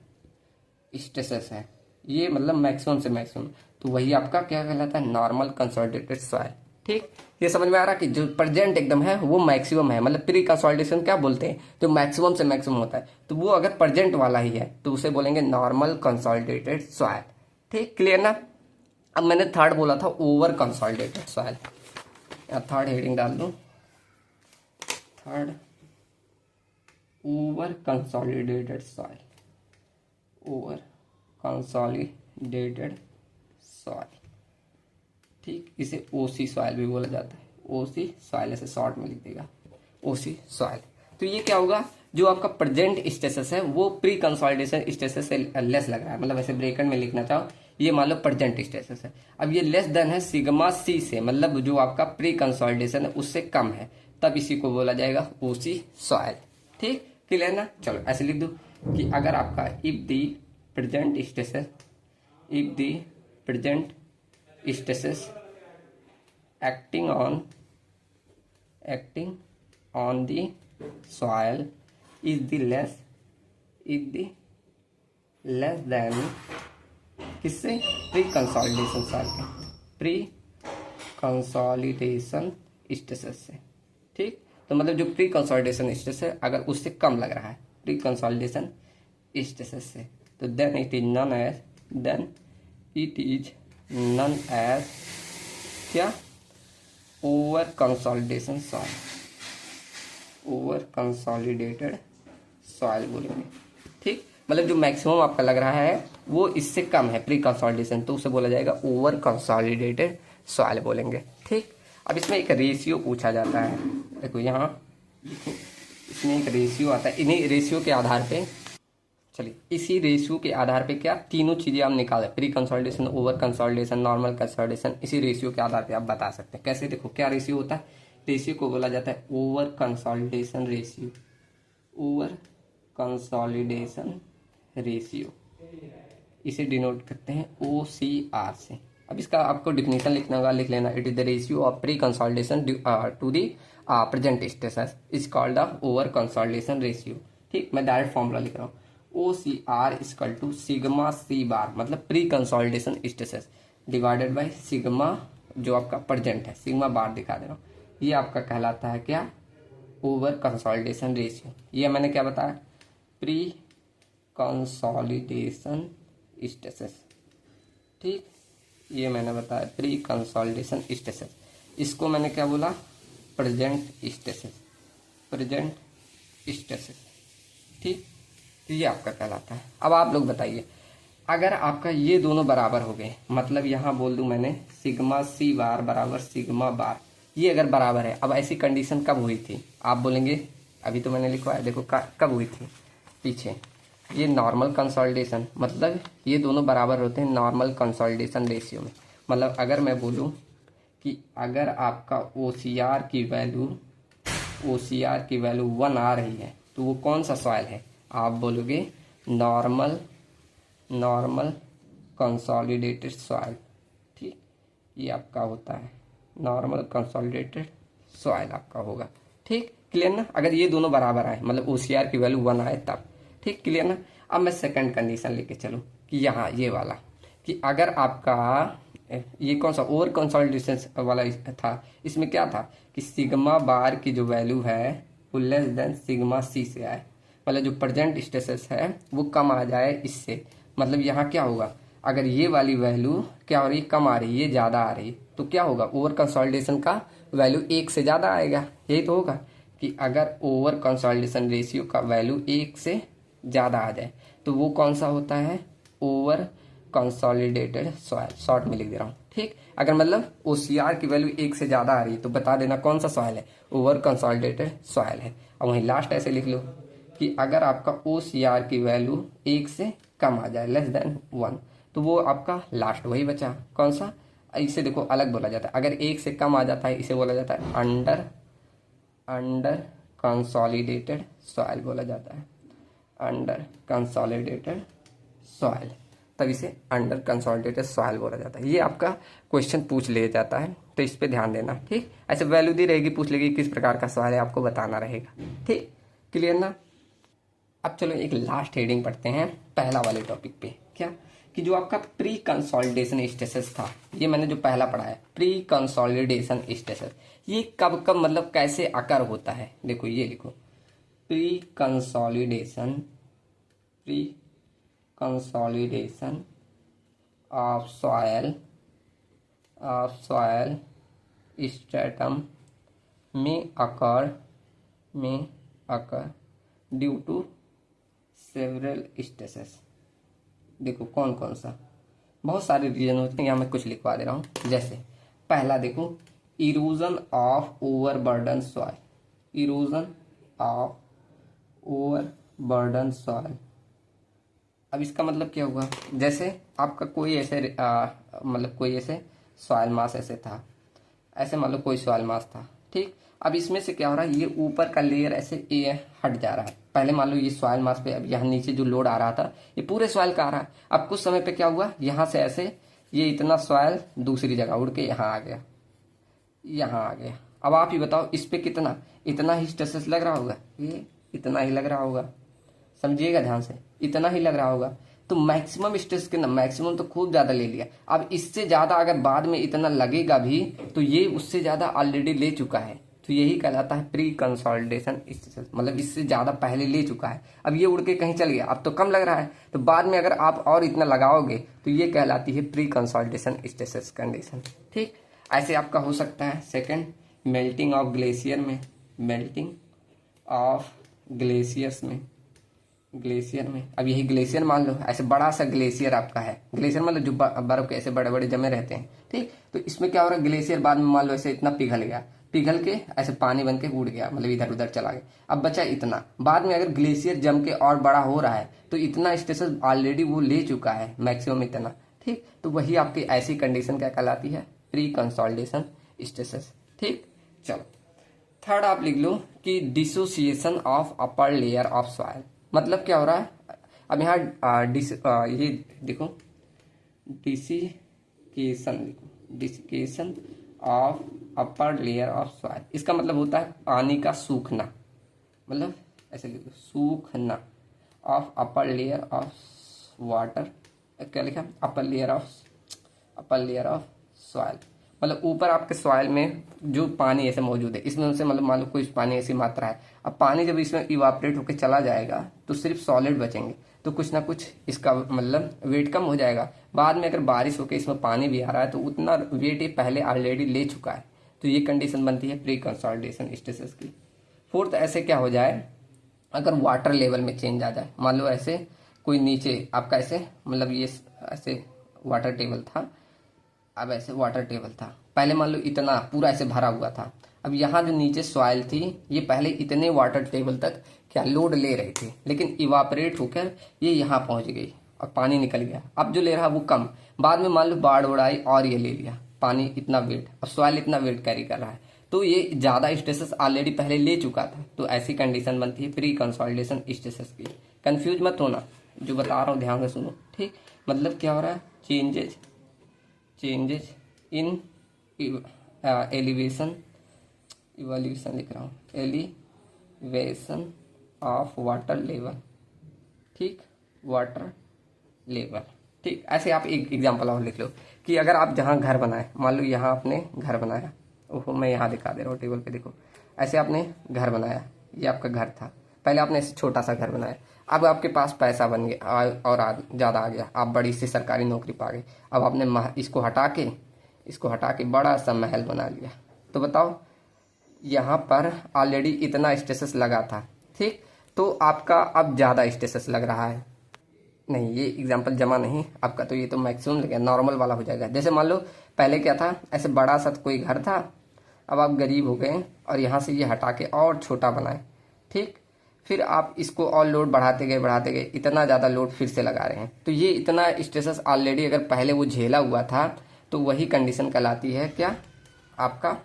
स्ट्रेसेस है, ये मतलब मैक्सिमम से मैक्सिमम, तो वही आपका क्या कहलाता है, नॉर्मल कंसोलिडेटेड सॉइल, ठीक। ये समझ में आ रहा कि जो प्रेजेंट एकदम है वो मैक्सिमम है, मतलब प्री कंसोलिडेशन क्या बोलते हैं, जो मैक्सिमम से मैक्सिमम होता है, तो वो अगर प्रेजेंट वाला ही है तो उसे बोलेंगे नॉर्मल कंसोलिडेटेड सॉइल, ठीक, क्लियर ना। अब मैंने थर्ड बोला था over consolidated soil, third heading डाल दूं, third over consolidated soil, over consolidated soil, ठीक, इसे ओसी सॉइल भी बोला जाता है, ओसी सॉइल, ऐसे शॉर्ट में लिख देगा, ओसी सॉइल। तो ये क्या होगा, जो आपका प्रेजेंट स्टेटस है वो प्री कंसोलिडेशन स्टेटस से लेस लग रहा है, मतलब ऐसे ब्रैकेट में लिखना चाहो, ये मान लो प्रेजेंट स्टेटस है। अब ये लेस देन है सिग्मा सी से, मतलब जो आपका प्री कंसोलिडेशन है उससे कम है, तब इसी को बोला जाएगा ओसी सॉइल, ठीक, क्लियर ना। चलो ऐसे लिख दो कि अगर आपका if the present status acting on the soil is the less than किससे, प्री कंसोलिडेशन सॉइल के, प्री कंसोलिडेशन स्टेटस से, ठीक। तो मतलब जो प्री कंसोलिडेशन स्टेटस है अगर उससे कम लग रहा है प्री कंसोलिडेशन स्टेटस से, तो then it is known as क्या, over consolidation soil, over consolidated soil बोलेंगे, ठीक। मतलब जो मैक्सिमम आपका लग रहा है वो इससे कम है प्री कंसोलिडेशन, तो उसे बोला जाएगा ओवर कंसोलिडेटेड सॉइल बोलेंगे, ठीक। अब इसमें एक रेशियो पूछा जाता है, देखो यहाँ इसमें एक रेशियो आता है, इन्हीं रेशियो के आधार पे, चलिए इसी रेशियो के आधार पे क्या तीनों चीजें आप निकालें, pre consolidation, over consolidation, normal consolidation, इसी रेशियो के आधार पे आप बता सकते हैं। कैसे, देखो क्या रेशियो होता है, रेशियो को बोला जाता है over consolidation ratio, over consolidation ratio, इसे डिनोट करते हैं OCR से। अब इसका आपको डिफिनेशन लिखना होगा, लिख लेना, it is the ratio of pre consolidation to the present status is called the over consolidation ratio, ठीक। मैं डायरेक्ट फॉर्मूला लिख रहा हूँ, OCR equal to sigma c bar, मतलब pre consolidation status divided by sigma जो आपका present है, sigma बार दिखा दे रहा हूँ, ये आपका कहलाता है क्या, ओवर कंसोलिडेशन रेशियो। ये मैंने क्या बताया, प्री कंसोलिडेशन स्टेटस, ठीक, ये मैंने बताया प्री कंसोलिडेशन स्टेटस, इसको मैंने क्या बोला, प्रेजेंट स्टेटस, ठीक। तो ये आपका कहलाता है। अब आप लोग बताइए, अगर आपका ये दोनों बराबर हो गए, मतलब यहाँ बोल दूं मैंने सिग्मा सी बार बराबर सिग्मा बार, ये अगर बराबर है, अब ऐसी कंडीशन कब हुई थी, आप बोलेंगे अभी तो मैंने लिखवाया, देखो कब हुई थी पीछे, ये नॉर्मल कंसोलिडेशन, मतलब ये दोनों बराबर होते हैं नॉर्मल कंसोलिडेशन रेशियो में। मतलब अगर मैं बोलूं कि अगर आपका OCR की वैल्यू 1 आ रही है, तो तो वो कौन सा सॉइल है? आप बोलोगे नॉर्मल कंसोलिडेटेड सॉइल। ठीक, ये आपका होता है नॉर्मल कंसोलिडेटेड सॉइल आपका होगा। ठीक, क्लियर ना? अगर ये दोनों बराबर आए, मतलब OCR की वैल्यू 1 आए तब। ठीक, क्लियर ना? अब मैं सेकंड कंडीशन लेके चलूँ कि यहाँ ये वाला, कि अगर आपका ये कौन सा ओवर कंसोलिडेशन वाला था, इसमें क्या था कि सिग्मा बार की जो वैल्यू है वो लेस देन सिग्मा सी से आए, मतलब जो प्रेजेंट स्टेटस है वो कम आ जाए इससे। मतलब यहाँ क्या होगा, अगर ये वाली वैल्यू क्या हो रही है, कम आ रही है, ये ज़्यादा आ रही है, तो क्या होगा, ओवर कंसोलिडेशन का वैल्यू 1 से ज़्यादा आएगा। यही तो होगा कि अगर ओवर कंसोलिडेशन रेशियो का वैल्यू 1 से ज़्यादा आ जाए तो वो कौन सा होता है, ओवर कंसोलिडेटेड सॉइल। शॉर्ट में लिख दे रहा हूँ। ठीक, अगर मतलब OCR की वैल्यू 1 से ज़्यादा आ रही है तो बता देना कौन सा सॉइल है, ओवर कंसोलिडेटेड सॉइल है। और वहीं लास्ट ऐसे लिख लो कि अगर आपका OCR की वैल्यू 1 से कम आ जाए, लेस देन 1, तो वो आपका लास्ट वही बचा, कौन सा? इसे देखो अलग बोला जाता है, अगर 1 से कम आ जाता है इसे बोला जाता है अंडर कंसोलिडेटेड सॉइल बोला जाता है, अंडर कंसोलिडेटेड सॉइल, तब इसे अंडर कंसोलिडेटेड सॉइल बोला जाता है। ये आपका क्वेश्चन पूछ ले जाता है, तो इस पे ध्यान देना। ठीक, ऐसे वैल्यू दी रहेगी, पूछ लेगी किस प्रकार का सॉइल है, आपको बताना रहेगा। ठीक, क्लियर ना? अब चलो एक लास्ट हेडिंग पढ़ते हैं पहला वाले टॉपिक पे, क्या कि जो आपका प्री कंसोलिडेशन स्टेटस था, ये मैंने जो पहला पढ़ा है प्री कंसोलिडेशन स्टेटस, ये कब कब मतलब कैसे अकर होता है। देखो ये लिखो, pre consolidation of soil stratum में occur due to several status. देखो कौन कौन सा, बहुत सारे रीजन होते हैं, यहाँ मैं कुछ लिखवा दे रहा हूँ। जैसे पहला देखो, erosion of overburden soil, erosion of overburden soil. अब इसका मतलब क्या हुआ, जैसे आपका कोई ऐसे मतलब कोई ऐसे सॉइल मास ऐसे था, ऐसे मान लो कोई सॉइल मास था। ठीक, अब इसमें से क्या हो रहा है, ये ऊपर का लेयर ऐसे ये हट जा रहा है। पहले मान लो ये सॉइल मास पे, अब यहाँ नीचे जो लोड आ रहा था ये पूरे सॉइल का आ रहा है। अब कुछ समय पे क्या हुआ, यहाँ से ऐसे ये इतना सॉइल दूसरी जगह उड़ के यहाँ आ गया, यहाँ आ गया। अब आप ही बताओ इस पे कितना, इतना ही स्ट्रेस लग रहा होगा, ये इतना ही लग रहा होगा, समझिएगा ध्यान से, इतना ही लग रहा होगा। तो मैक्सिमम स्ट्रेस के ना, मैक्सिमम तो खूब ज्यादा ले लिया। अब इससे ज्यादा अगर बाद में इतना लगेगा भी तो ये उससे ज्यादा ऑलरेडी ले चुका है, तो यही कहलाता है प्री कंसोलिडेशन स्टेटस, मतलब इससे ज्यादा पहले ले चुका है। अब ये उड़ के कहीं चल गया, अब तो कम लग रहा है, तो बाद में अगर आप और इतना लगाओगे तो ये कहलाती है प्री कंसोलिडेशन स्टेटस कंडीशन। ठीक, ऐसे आपका हो सकता है। सेकेंड, मेल्टिंग ऑफ ग्लेशियर में, मेल्टिंग ऑफ ग्लेशियर्स में, ग्लेशियर में। अब यही ग्लेशियर मान लो, ऐसे बड़ा सा ग्लेशियर आपका है, ग्लेशियर मतलब जो बर्फ के ऐसे बड़े बड़े जमे रहते हैं। ठीक, तो इसमें क्या हो रहा है, ग्लेशियर बाद में मान लो ऐसे इतना पिघल गया, पिघल के ऐसे पानी बन के उड़ गया, मतलब इधर उधर चला गया। अब बचा इतना, बाद में अगर ग्लेशियर जम के और बड़ा हो रहा है तो इतना स्टेटस ऑलरेडी वो ले चुका है, मैक्सिमम इतना। ठीक, तो वही आपकी ऐसी कंडीशन क्या कहलाती है, प्री कंसोलिडेशन स्टेटस। ठीक, चलो थर्ड आप लिख लो कि dissociation of upper layer of soil. मतलब क्या हो रहा है, अब यहाँ ये देखो desiccation of upper layer of soil, इसका मतलब होता है पानी का सूखना, मतलब ऐसे लिखो सूखना of upper layer of water, क्या लिखा, अपर लेयर ऑफ सॉइल, मतलब ऊपर आपके सॉइल में जो पानी ऐसे मौजूद है, इसमें से मतलब मान लो कोई पानी ऐसी मात्रा है। अब पानी जब इसमें इवापोरेट होकर चला जाएगा तो सिर्फ सॉलिड बचेंगे, तो कुछ ना कुछ इसका मतलब वेट कम हो जाएगा। बाद में अगर बारिश होकर इसमें पानी भी आ रहा है तो उतना वेट ये पहले ऑलरेडी ले चुका है, तो ये कंडीशन बनती है प्री कंसोलिडेशन स्टेटस की। फोर्थ, ऐसे क्या हो जाए, अगर वाटर लेवल में चेंज आ जाए, मान लो ऐसे कोई नीचे आपका ऐसे मतलब ये ऐसे वाटर टेबल था, अब ऐसे वाटर टेबल था, पहले मान लो इतना पूरा ऐसे भरा हुआ था। अब यहाँ जो नीचे सॉइल थी ये पहले इतने वाटर टेबल तक क्या लोड ले रही थी, लेकिन इवापोरेट होकर ये यहाँ पहुंच गई और पानी निकल गया। अब जो ले रहा वो कम, बाद में मान लो बाढ़ उड़ आई और ये ले लिया पानी, इतना वेट, अब सॉइल इतना वेट कैरी कर रहा है, तो ये ज़्यादा स्ट्रेसेस ऑलरेडी पहले ले चुका था, तो ऐसी कंडीशन बनती है प्री कंसोलिडेशन स्ट्रेसेस की। कंफ्यूज मत होना, जो बता रहा हूँ ध्यान से सुनो, ठीक। मतलब क्या हो रहा है, चेंजेज इन एलिवेशन लिख रहा हूँ, एलिवेशन ऑफ वाटर लेवल, ठीक, वाटर लेवल, ठीक। ऐसे आप एक एग्जांपल और लिख लो कि अगर आप जहाँ घर बनाए, मान लो यहाँ आपने घर बनाया, ओहो मैं यहाँ दिखा दे रहा हूँ टेबल पे, देखो ऐसे आपने घर बनाया, ये आपका घर था, पहले आपने ऐसे छोटा सा घर बनाया, अब आपके पास पैसा बन गया और ज़्यादा आ गया, आप बड़ी सी सरकारी नौकरी पा गए, अब आपने इसको हटा के बड़ा सा महल बना लिया। तो बताओ यहाँ पर ऑलरेडी इतना स्ट्रेसेस लगा था, ठीक, तो आपका अब ज़्यादा स्ट्रेसेस लग रहा है। नहीं, ये एग्जाम्पल जमा नहीं आपका, तो ये तो मैक्सिमम लगे, नॉर्मल वाला हो जाएगा। जैसे मान लो पहले क्या था, ऐसे बड़ा सा कोई घर था, अब आप गरीब हो गए और यहाँ से ये हटा के और छोटा बनाए, ठीक, फिर आप इसको और लोड बढ़ाते गए, इतना ज़्यादा लोड फिर से लगा रहे हैं, तो ये इतना स्ट्रेसेस ऑलरेडी अगर पहले वो झेला हुआ था, तो वही कंडीशन कहलाती है क्या, आपका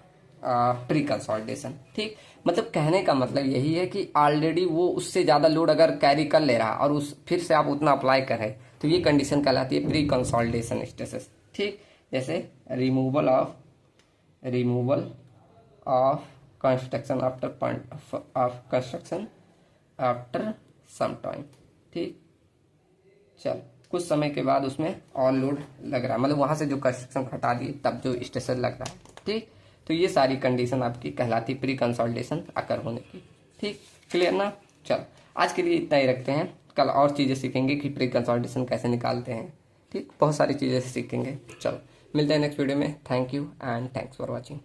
प्री कंसोलिडेशन, ठीक। मतलब कहने का मतलब यही है कि ऑलरेडी वो उससे ज़्यादा लोड अगर कैरी कर ले रहा और उस फिर से आप उतना अप्लाई कर रहे, तो ये कंडीशन कहलाती है प्री कंसोलिडेशन स्ट्रेसेस, ठीक। जैसे removal of construction after some time, ठीक। चल कुछ समय के बाद उसमें और लोड लग रहा है, मतलब वहां से जो कंस्ट्रक्शन हटा दिए तब जो स्ट्रेसर लग रहा है, ठीक। तो ये सारी कंडीशन आपकी कहलाती प्री कंसोलिडेशन अकर होने की, ठीक। क्लियर ना। चल आज के लिए इतना ही रखते हैं, कल और चीज़ें सीखेंगे कि प्री कंसोलिडेशन कैसे निकालते हैं, ठीक। बहुत सारी चीज़ें सीखेंगे। चलो मिलते हैं नेक्स्ट वीडियो में। Thank you and thanks for watching.